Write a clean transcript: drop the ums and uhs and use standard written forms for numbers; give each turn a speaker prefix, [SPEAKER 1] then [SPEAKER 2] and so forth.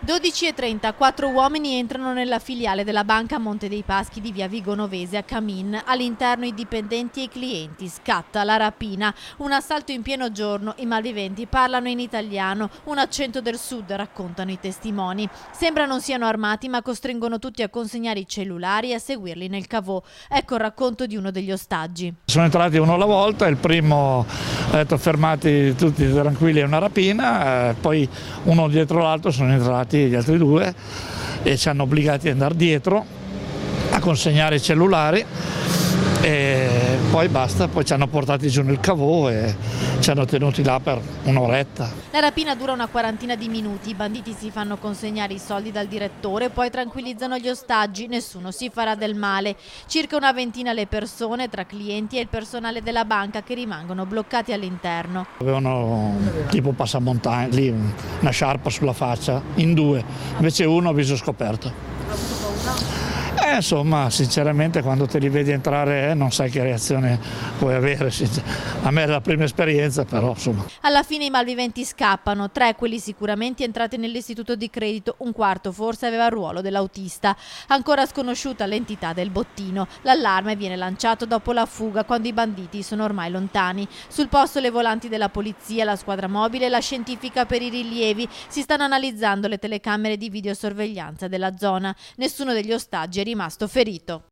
[SPEAKER 1] 12:30, 4 uomini entrano nella filiale della Banca Monte dei Paschi di via Vigonovese a Camin. All'interno i dipendenti e i clienti. Scatta la rapina. Un assalto in pieno giorno. I malviventi parlano in italiano. Un accento del sud, raccontano i testimoni. Sembra non siano armati, ma costringono tutti a consegnare i cellulari e a seguirli nel cavò. Ecco il racconto di uno degli ostaggi.
[SPEAKER 2] Sono entrati uno alla volta, il primo ha detto fermati tutti tranquilli, è una rapina, poi uno dietro l'altro sono entrati gli altri due e ci hanno obbligati ad andare dietro a consegnare i cellulari e poi basta, poi ci hanno portati giù nel cavò e ci hanno tenuti là per un'oretta.
[SPEAKER 1] La rapina dura una quarantina di minuti, i banditi si fanno consegnare i soldi dal direttore, poi tranquillizzano gli ostaggi, nessuno si farà del male. Circa una ventina le persone, tra clienti e il personale della banca, che rimangono bloccati all'interno.
[SPEAKER 2] Avevano tipo passamontagna, lì una sciarpa sulla faccia, in due, invece uno a viso scoperto. Insomma, sinceramente quando te li vedi entrare non sai che reazione puoi avere. A me è la prima esperienza, però insomma.
[SPEAKER 1] Alla fine i malviventi scappano, 3 quelli sicuramente entrati nell'istituto di credito, un quarto forse aveva il ruolo dell'autista. Ancora sconosciuta l'entità del bottino. L'allarme viene lanciato dopo la fuga, quando i banditi sono ormai lontani. Sul posto le volanti della polizia, la squadra mobile e la scientifica per i rilievi. Si stanno analizzando le telecamere di videosorveglianza della zona. Nessuno degli ostaggi è rimasto ferito.